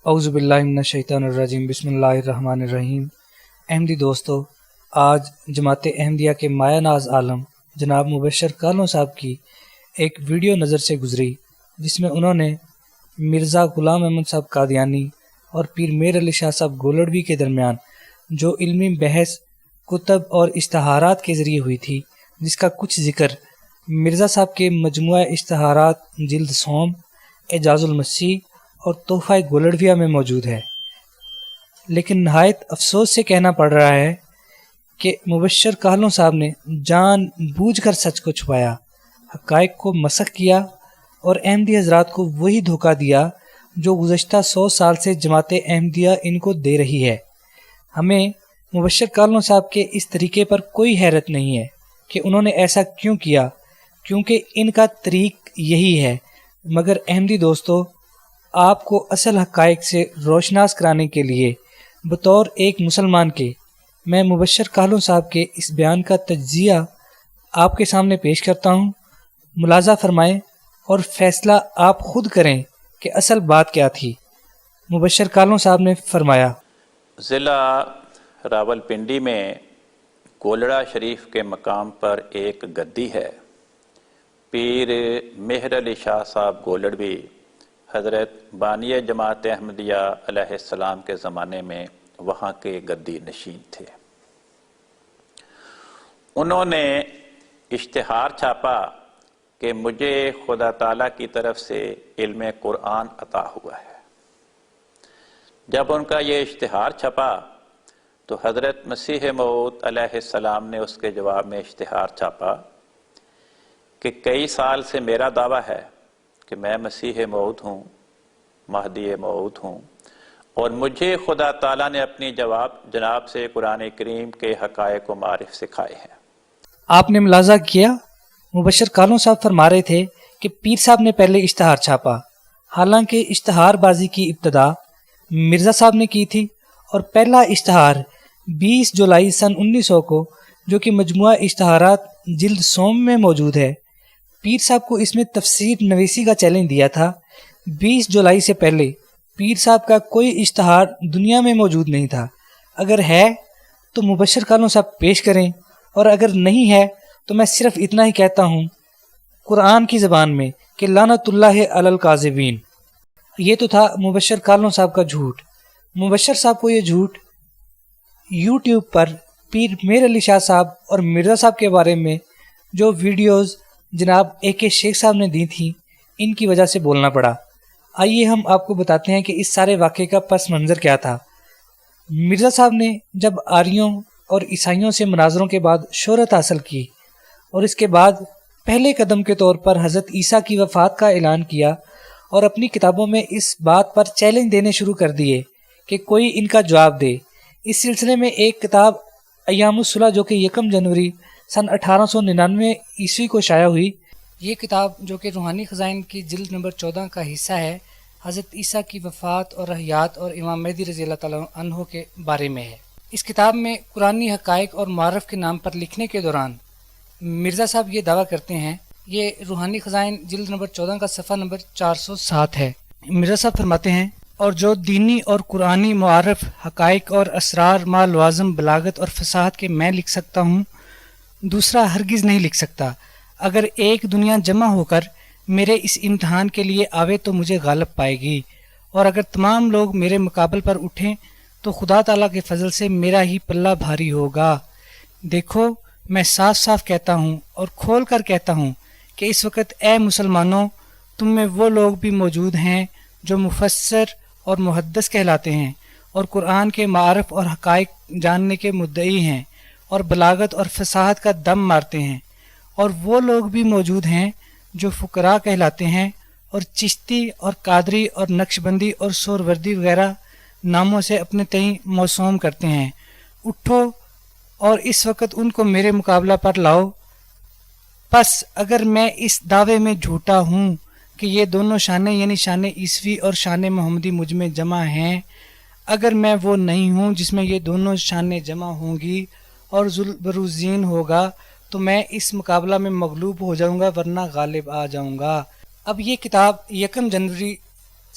اعوذ باللہ من الشیطان الرجیم بسم اللہ الرحمن الرحیم۔ احمدی دوستو، آج جماعت احمدیہ کے مایہ ناز عالم جناب مبشر کالوں صاحب کی ایک ویڈیو نظر سے گزری، جس میں انہوں نے مرزا غلام احمد صاحب قادیانی اور پیر میر علی شاہ صاحب گولڑوی کے درمیان جو علمی بحث کتب اور اشتہارات کے ذریعے ہوئی تھی، جس کا کچھ ذکر مرزا صاحب کے مجموعہ اشتہارات جلد سوم، اعجاز المسیح اور تحفہ گولڑویہ میں موجود ہے۔ لیکن نہایت افسوس سے کہنا پڑ رہا ہے کہ مبشر کالوں صاحب نے جان بوجھ کر سچ کو چھپایا، حقائق کو مسخ کیا اور احمدی حضرات کو وہی دھوکہ دیا جو گزشتہ 100 سال سے جماعت احمدیہ ان کو دے رہی ہے۔ ہمیں مبشر کالوں صاحب کے اس طریقے پر کوئی حیرت نہیں ہے کہ انہوں نے ایسا کیوں کیا، کیونکہ ان کا طریق یہی ہے۔ مگر احمدی دوستو، آپ کو اصل حقائق سے روشناس کرانے کے لیے بطور ایک مسلمان کے میں مبشر کالوں صاحب کے اس بیان کا تجزیہ آپ کے سامنے پیش کرتا ہوں۔ ملاحظہ فرمائیں اور فیصلہ آپ خود کریں کہ اصل بات کیا تھی۔ مبشر کالوں صاحب نے فرمایا، ضلع راولپنڈی میں گولڑا شریف کے مقام پر ایک گدی ہے۔ پیر مہر علی شاہ صاحب گولڑوی حضرت بانی جماعت احمدیہ علیہ السلام کے زمانے میں وہاں کے گدی نشین تھے۔ انہوں نے اشتہار چھاپا کہ مجھے خدا تعالیٰ کی طرف سے علم قرآن عطا ہوا ہے۔ جب ان کا یہ اشتہار چھپا تو حضرت مسیح موعود علیہ السلام نے اس کے جواب میں اشتہار چھاپا کہ کئی سال سے میرا دعویٰ ہے کہ میں مسیح موعود ہوں، مہدی موعود ہوں، اور مجھے خدا تعالیٰ نے اپنی جناب سے قرآن کریم کے حقائق و معارف سکھائے ہیں۔ آپ نے ملاحظہ کیا، مبشر کالوں صاحب فرما رہے تھے کہ پیر صاحب نے پہلے اشتہار چھاپا، حالانکہ اشتہار بازی کی ابتدا مرزا صاحب نے کی تھی، اور پہلا اشتہار 20 جولائی سن 1900 کو، جو کہ مجموعہ اشتہارات جلد سوم میں موجود ہے، پیر صاحب کو اس میں تفسیر نویسی کا چیلنج دیا تھا۔ 20 جولائی سے پہلے پیر صاحب کا کوئی اشتہار دنیا میں موجود نہیں تھا۔ اگر ہے تو مبشر کالوں صاحب پیش کریں، اور اگر نہیں ہے تو میں صرف اتنا ہی کہتا ہوں قرآن کی زبان میں کہ لعنت اللہ علی الکاذبین۔ یہ تو تھا مبشر کالوں صاحب کا جھوٹ۔ مبشر صاحب کو یہ جھوٹ یوٹیوب پر پیر میر علی شاہ صاحب اور مرزا صاحب کے بارے میں جو ویڈیوز جناب AK شیخ صاحب نے دی تھیں، ان کی وجہ سے بولنا پڑا۔ آئیے ہم آپ کو بتاتے ہیں کہ اس سارے واقعے کا پس منظر کیا تھا۔ مرزا صاحب نے جب آریوں اور عیسائیوں سے مناظروں کے بعد شہرت حاصل کی، اور اس کے بعد پہلے قدم کے طور پر حضرت عیسیٰ کی وفات کا اعلان کیا، اور اپنی کتابوں میں اس بات پر چیلنج دینے شروع کر دیے کہ کوئی ان کا جواب دے۔ اس سلسلے میں ایک کتاب ایام الصلح جو کہ 1 جنوری سن 1899 عیسوی کو شائع ہوئی، یہ کتاب جو کہ روحانی خزائن کی جلد نمبر 14 کا حصہ ہے، حضرت عیسیٰ کی وفات اور حیات اور امام مہدی رضی اللہ تعالیٰ عنہ کے بارے میں ہے۔ اس کتاب میں قرآنی حقائق اور معارف کے نام پر لکھنے کے دوران مرزا صاحب یہ دعویٰ کرتے ہیں، یہ روحانی خزائن جلد نمبر 14 کا صفحہ نمبر 407 ہے۔ مرزا صاحب فرماتے ہیں، اور جو دینی اور قرآنی معارف حقائق اور اسرار ما لوازم بلاغت اور فصاحت کے میں لکھ سکتا ہوں، دوسرا ہرگز نہیں لکھ سکتا۔ اگر ایک دنیا جمع ہو کر میرے اس امتحان کے لیے آوے تو مجھے غالب پائے گی، اور اگر تمام لوگ میرے مقابل پر اٹھیں تو خدا تعالیٰ کے فضل سے میرا ہی پلہ بھاری ہوگا۔ دیکھو، میں صاف صاف کہتا ہوں اور کھول کر کہتا ہوں کہ اس وقت اے مسلمانوں، تم میں وہ لوگ بھی موجود ہیں جو مفسر اور محدث کہلاتے ہیں، اور قرآن کے معارف اور حقائق جاننے کے مدعی ہیں، اور بلاغت اور فصاحت کا دم مارتے ہیں، اور وہ لوگ بھی موجود ہیں جو فقراء کہلاتے ہیں، اور چشتی اور قادری اور نقشبندی اور سہروردی وغیرہ ناموں سے اپنے تئیں موسوم کرتے ہیں۔ اٹھو اور اس وقت ان کو میرے مقابلہ پر لاؤ۔ پس اگر میں اس دعوے میں جھوٹا ہوں کہ یہ دونوں شانیں یعنی شان عیسوی اور شان محمدی مجھ میں جمع ہیں، اگر میں وہ نہیں ہوں جس میں یہ دونوں شانیں جمع ہوں گی اور ذوالبروزین ہوگا، تو میں اس مقابلہ میں مغلوب ہو جاؤں گا، ورنہ غالب آ جاؤں گا۔ اب یہ کتاب 1 جنوری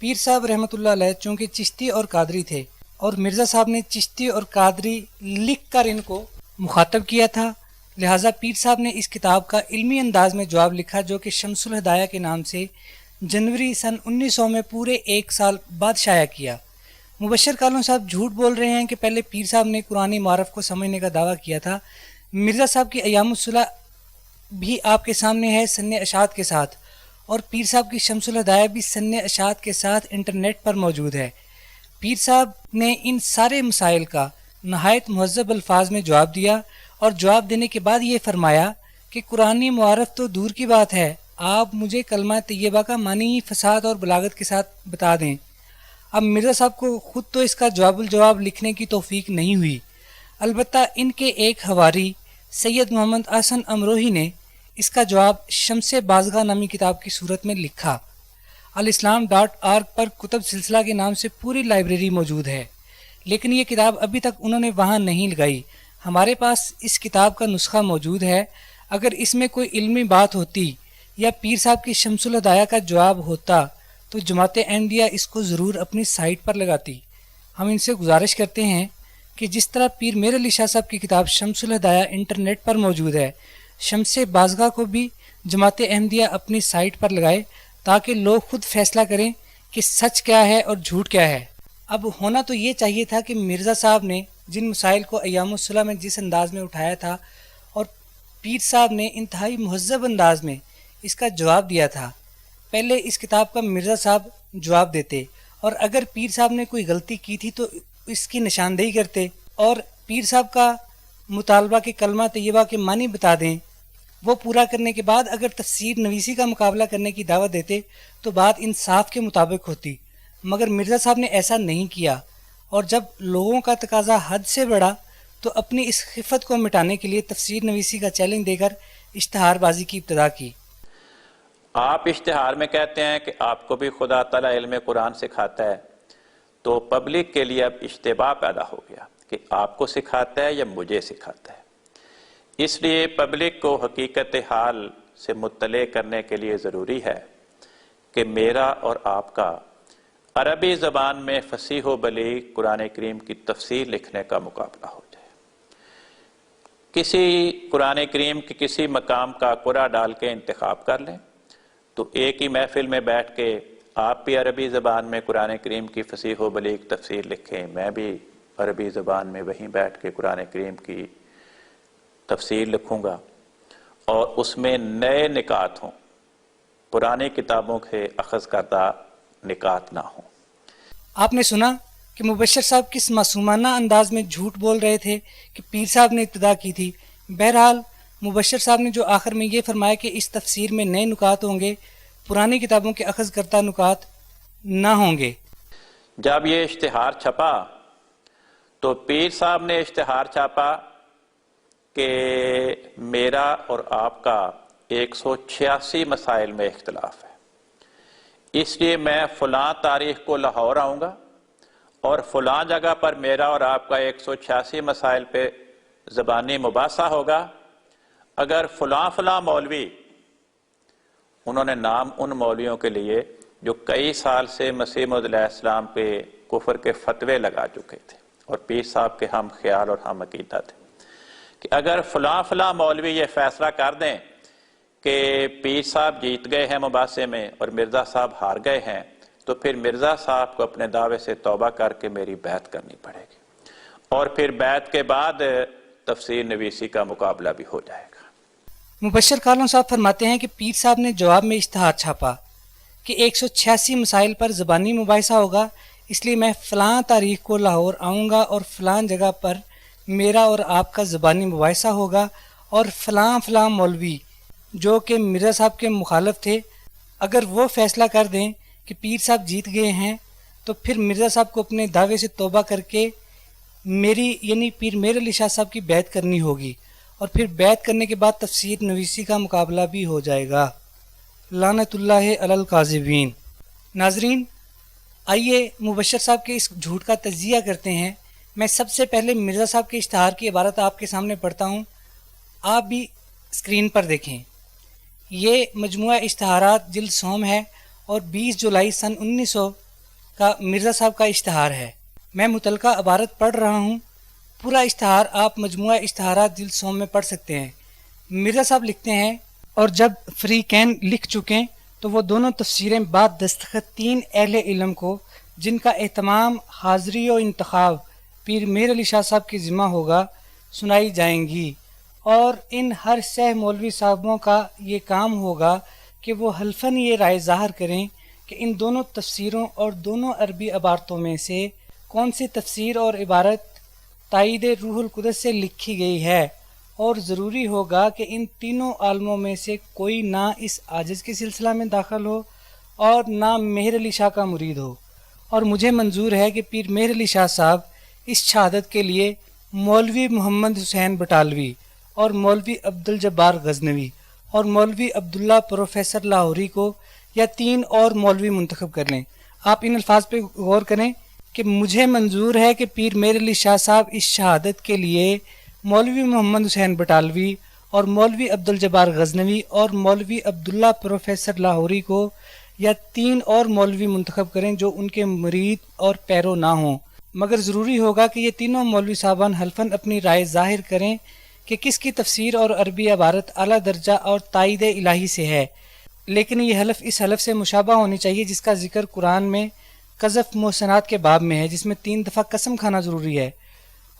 پیر صاحب رحمۃ اللہ علیہ چونکہ چشتی اور قادری تھے اور مرزا صاحب نے چشتی اور قادری لکھ کر ان کو مخاطب کیا تھا، لہٰذا پیر صاحب نے اس کتاب کا علمی انداز میں جواب لکھا جو کہ شمس الہدایہ کے نام سے جنوری سن 1900 میں پورے ایک سال بعد شائع کیا۔ مبشر کالوں صاحب جھوٹ بول رہے ہیں کہ پہلے پیر صاحب نے قرآن معرف کو سمجھنے کا دعویٰ کیا تھا۔ مرزا صاحب کی ایام الصلح بھی آپ کے سامنے ہے سن اشاعت کے ساتھ، اور پیر صاحب کی شمس الہدایہ بھی سن اشاعت کے ساتھ انٹرنیٹ پر موجود ہے۔ پیر صاحب نے ان سارے مسائل کا نہایت مہذب الفاظ میں جواب دیا، اور جواب دینے کے بعد یہ فرمایا کہ قرآن معرف تو دور کی بات ہے، آپ مجھے کلمہ طیبہ کا معنی فصاحت اور بلاغت کے ساتھ بتا دیں۔ اب مرزا صاحب کو خود تو اس کا جواب الجواب لکھنے کی توفیق نہیں ہوئی، البتہ ان کے ایک حواری سید محمد احسن امروہی نے اس کا جواب شمس بازگاہ نامی کتاب کی صورت میں لکھا۔ الاسلام.org پر کتب سلسلہ کے نام سے پوری لائبریری موجود ہے، لیکن یہ کتاب ابھی تک انہوں نے وہاں نہیں لگائی۔ ہمارے پاس اس کتاب کا نسخہ موجود ہے، اگر اس میں کوئی علمی بات ہوتی یا پیر صاحب کی شمس الہدایہ کا جواب ہوتا تو جماعت احمدیہ اس کو ضرور اپنی سائٹ پر لگاتی۔ ہم ان سے گزارش کرتے ہیں کہ جس طرح پیر میر علی شاہ صاحب کی کتاب شمس الہدایہ انٹرنیٹ پر موجود ہے، شمس بازگاہ کو بھی جماعت احمدیہ اپنی سائٹ پر لگائے تاکہ لوگ خود فیصلہ کریں کہ سچ کیا ہے اور جھوٹ کیا ہے۔ اب ہونا تو یہ چاہیے تھا کہ مرزا صاحب نے جن مسائل کو ایام الصلح میں جس انداز میں اٹھایا تھا اور پیر صاحب نے انتہائی مہذب انداز میں اس کا جواب دیا تھا، پہلے اس کتاب کا مرزا صاحب جواب دیتے، اور اگر پیر صاحب نے کوئی غلطی کی تھی تو اس کی نشاندہی کرتے، اور پیر صاحب کا مطالبہ کہ کلمہ طیبہ کے معنی بتا دیں، وہ پورا کرنے کے بعد اگر تفسیر نویسی کا مقابلہ کرنے کی دعوت دیتے تو بات انصاف کے مطابق ہوتی، مگر مرزا صاحب نے ایسا نہیں کیا، اور جب لوگوں کا تقاضا حد سے بڑھا تو اپنی اس خفت کو مٹانے کے لیے تفسیر نویسی کا چیلنج دے کر اشتہار بازی کی ابتدا کی۔ آپ اشتہار میں کہتے ہیں کہ آپ کو بھی خدا تعالیٰ علم قرآن سکھاتا ہے، تو پبلک کے لیے اب اشتباہ پیدا ہو گیا کہ آپ کو سکھاتا ہے یا مجھے سکھاتا ہے۔ اس لیے پبلک کو حقیقت حال سے مطلع کرنے کے لیے ضروری ہے کہ میرا اور آپ کا عربی زبان میں فصیح و بلیغ قرآن کریم کی تفسیر لکھنے کا مقابلہ ہو جائے۔ کسی قرآن کریم کے کسی مقام کا قرآن ڈال کے انتخاب کر لیں تو ایک ہی محفل میں بیٹھ کے آپ بھی عربی زبان میں قرآن کریم کی فصیح و بلیغ تفسیر لکھیں، میں بھی عربی زبان میں وہیں بیٹھ کے قرآن کریم کی تفسیر لکھوں گا، اور اس میں نئے نکات ہوں، پرانی کتابوں کے اخذ کردہ نکات نہ ہوں۔ آپ نے سنا کہ مبشر صاحب کس معصومانہ انداز میں جھوٹ بول رہے تھے کہ پیر صاحب نے ابتدا کی تھی۔ بہرحال مبشر صاحب نے جو آخر میں یہ فرمایا کہ اس تفسیر میں نئے نکات ہوں گے، پرانی کتابوں کے اخذ کردہ نکات نہ ہوں گے۔ جب یہ اشتہار چھپا تو پیر صاحب نے اشتہار چھاپا کہ میرا اور آپ کا 186 مسائل میں اختلاف ہے، اس لیے میں فلاں تاریخ کو لاہور آؤں گا اور فلاں جگہ پر میرا اور آپ کا 186 مسائل پہ زبانی مباحثہ ہوگا۔ اگر فلاں مولوی، انہوں نے نام ان مولویوں کے لیے جو کئی سال سے مسیح موعود علیہ السلام پہ کفر کے فتوے لگا چکے تھے اور پیر صاحب کے ہم خیال اور ہم عقیدہ تھے، کہ اگر فلاں مولوی یہ فیصلہ کر دیں کہ پیر صاحب جیت گئے ہیں مباحثے میں اور مرزا صاحب ہار گئے ہیں، تو پھر مرزا صاحب کو اپنے دعوے سے توبہ کر کے میری بیعت کرنی پڑے گی، اور پھر بیعت کے بعد تفسیر نویسی کا مقابلہ بھی ہو جائے گا۔ مبشر کالوں صاحب فرماتے ہیں کہ پیر صاحب نے جواب میں اشتہار چھاپا کہ 186 مسائل پر زبانی مباحثہ ہوگا، اس لیے میں فلاں تاریخ کو لاہور آؤں گا اور فلاں جگہ پر میرا اور آپ کا زبانی مباحثہ ہوگا، اور فلاں مولوی جو کہ مرزا صاحب کے مخالف تھے، اگر وہ فیصلہ کر دیں کہ پیر صاحب جیت گئے ہیں تو پھر مرزا صاحب کو اپنے دعوے سے توبہ کر کے میری یعنی پیر میر علی شاہ صاحب کی بیعت کرنی ہوگی، اور پھر بیعت کرنے کے بعد تفسیر نویسی کا مقابلہ بھی ہو جائے گا۔ لعنت اللہ علی الکاذبین۔ ناظرین، آئیے مبشر صاحب کے اس جھوٹ کا تجزیہ کرتے ہیں۔ میں سب سے پہلے مرزا صاحب کے اشتہار کی عبارت آپ کے سامنے پڑھتا ہوں، آپ بھی اسکرین پر دیکھیں۔ یہ مجموعہ اشتہارات جلد سوم ہے اور 20 جولائی سن 1900 کا مرزا صاحب کا اشتہار ہے۔ میں متعلقہ عبارت پڑھ رہا ہوں، پورا اشتہار آپ مجموعہ اشتہارات جلد سوم میں پڑھ سکتے ہیں۔ مرزا صاحب لکھتے ہیں، اور جب فریقین لکھ چکیں تو وہ دونوں تفسیریں بعد دستخط 3 اہل علم کو، جن کا اہتمام حاضری و انتخاب پیر میر علی شاہ صاحب کے ذمہ ہوگا، سنائی جائیں گی، اور ان ہر سہ مولوی صاحبوں کا یہ کام ہوگا کہ وہ حلفاً یہ رائے ظاہر کریں کہ ان دونوں تفسیروں اور دونوں عربی عبارتوں میں سے کون سی تفسیر اور عبارت تائید روح القدس سے لکھی گئی ہے، اور ضروری ہوگا کہ ان تینوں عالموں میں سے کوئی نہ اس عاجز کے سلسلہ میں داخل ہو اور نہ مہر علی شاہ کا مرید ہو، اور مجھے منظور ہے کہ پیر مہر علی شاہ صاحب اس شہادت کے لیے مولوی محمد حسین بٹالوی اور مولوی عبدالجبار غزنوی اور مولوی عبداللہ پروفیسر لاہوری کو یا 3 اور مولوی منتخب کر لیں۔ آپ ان الفاظ پہ غور کریں کہ مجھے منظور ہے کہ پیر میر علی شاہ صاحب اس شہادت کے لیے مولوی محمد حسین بٹالوی اور مولوی عبدالجبار غزنوی اور مولوی عبداللہ پروفیسر لاہوری کو یا 3 اور مولوی منتخب کریں جو ان کے مرید اور پیرو نہ ہوں، مگر ضروری ہوگا کہ یہ تینوں مولوی صاحبان حلفاً اپنی رائے ظاہر کریں کہ کس کی تفسیر اور عربی عبارت اعلیٰ درجہ اور تائید الہی سے ہے، لیکن یہ حلف اس حلف سے مشابہ ہونی چاہیے جس کا ذکر قرآن میں قذف محسنات کے باب میں ہے، جس میں 3 دفعہ قسم کھانا ضروری ہے،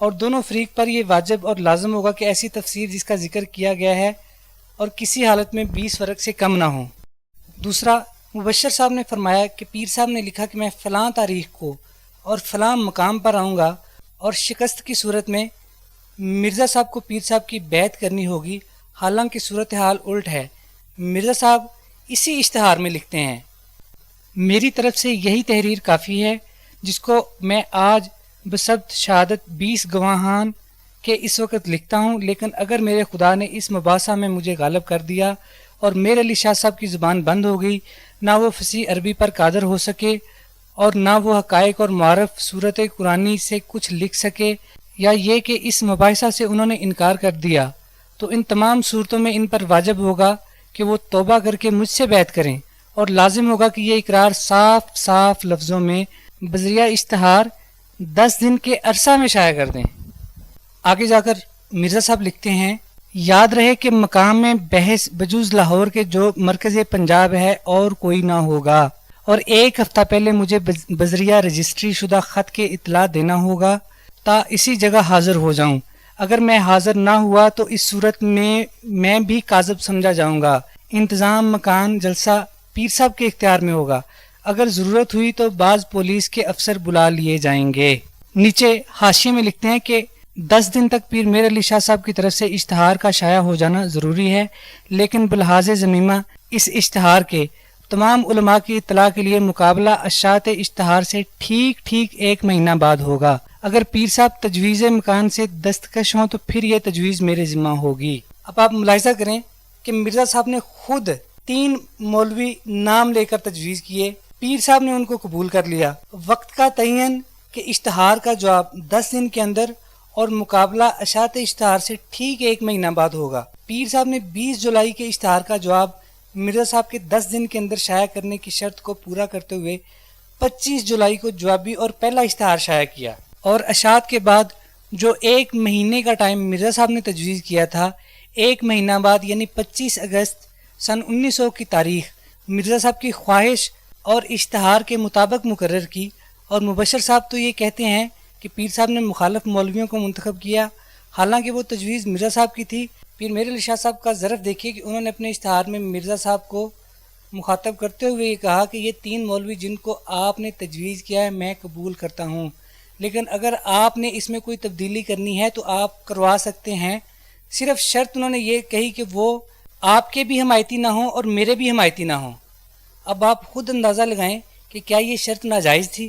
اور دونوں فریق پر یہ واجب اور لازم ہوگا کہ ایسی تفسیر جس کا ذکر کیا گیا ہے اور کسی حالت میں 20 ورق سے کم نہ ہوں۔ دوسرا، مبشر صاحب نے فرمایا کہ پیر صاحب نے لکھا کہ میں فلاں تاریخ کو اور فلاں مقام پر آؤں گا، اور شکست کی صورت میں مرزا صاحب کو پیر صاحب کی بیعت کرنی ہوگی، حالانکہ صورتحال الٹ ہے۔ مرزا صاحب اسی اشتہار میں لکھتے ہیں، میری طرف سے یہی تحریر کافی ہے جس کو میں آج بسبب شہادت 20 گواہان کے اس وقت لکھتا ہوں، لیکن اگر میرے خدا نے اس مباحثہ میں مجھے غالب کر دیا اور میر علی شاہ صاحب کی زبان بند ہو گئی، نہ وہ فصیح عربی پر قادر ہو سکے اور نہ وہ حقائق اور معرف صورت قرآنی سے کچھ لکھ سکے، یا یہ کہ اس مباحثہ سے انہوں نے انکار کر دیا، تو ان تمام صورتوں میں ان پر واجب ہوگا کہ وہ توبہ کر کے مجھ سے بیعت کریں، اور لازم ہوگا کہ یہ اقرار صاف صاف لفظوں میں بذریعہ اشتہار 10 دن کے عرصہ میں شائع کر دیں۔ آگے جا کر مرزا صاحب لکھتے ہیں، یاد رہے کہ مقام میں بحث بجوز لاہور کے جو مرکز پنجاب ہے اور کوئی نہ ہوگا، اور 1 ہفتہ پہلے مجھے بذریعہ رجسٹری شدہ خط کے اطلاع دینا ہوگا تا اسی جگہ حاضر ہو جاؤں۔ اگر میں حاضر نہ ہوا تو اس صورت میں بھی کاذب سمجھا جاؤں گا۔ انتظام مکان جلسہ پیر صاحب کے اختیار میں ہوگا، اگر ضرورت ہوئی تو بعض پولیس کے افسر بلا لیے جائیں گے۔ نیچے حاشیے میں لکھتے ہیں کہ 10 دن تک پیر میر علی شاہ صاحب کی طرف سے اشتہار کا شائع ہو جانا ضروری ہے، لیکن بلحاظ ضمیمہ اس اشتہار کے تمام علماء کی اطلاع کے لیے مقابلہ اشاعت اشتہار سے ٹھیک 1 مہینہ بعد ہوگا۔ اگر پیر صاحب تجویز مکان سے دستکش ہوں تو پھر یہ تجویز میرے ذمہ ہوگی۔ اب آپ ملاحظہ کریں کہ مرزا صاحب نے خود 3 مولوی نام لے کر تجویز کیے، پیر صاحب نے ان کو قبول کر لیا۔ وقت کا تعین کہ اشتہار کا جواب 10 دن کے اندر اور مقابلہ اشاعت اشتہار سے ٹھیک 1 مہینہ بعد ہوگا۔ پیر صاحب نے 20 جولائی کے اشتہار کا جواب مرزا صاحب کے 10 دن کے اندر شائع کرنے کی شرط کو پورا کرتے ہوئے 25 جولائی کو جوابی اور پہلا اشتہار شائع کیا، اور اشاعت کے بعد جو 1 مہینے کا ٹائم مرزا صاحب نے تجویز کیا تھا، 1 مہینہ بعد یعنی 25 اگست سن 1900 کی تاریخ مرزا صاحب کی خواہش اور اشتہار کے مطابق مقرر کی، اور مبشر صاحب تو یہ کہتے ہیں کہ پیر صاحب نے مخالف مولویوں کو منتخب کیا، حالانکہ وہ تجویز مرزا صاحب کی تھی۔ پیر میر علی شاہ صاحب کا ظرف دیکھیے کہ انہوں نے اپنے اشتہار میں مرزا صاحب کو مخاطب کرتے ہوئے یہ کہا کہ یہ 3 مولوی جن کو آپ نے تجویز کیا ہے میں قبول کرتا ہوں، لیکن اگر آپ نے اس میں کوئی تبدیلی کرنی ہے تو آپ کروا سکتے ہیں، صرف شرط انہوں نے یہ کہی کہ وہ آپ کے بھی حمایتی نہ ہوں اور میرے بھی حمایتی نہ ہوں۔ اب آپ خود اندازہ لگائیں کہ کیا یہ شرط ناجائز تھی؟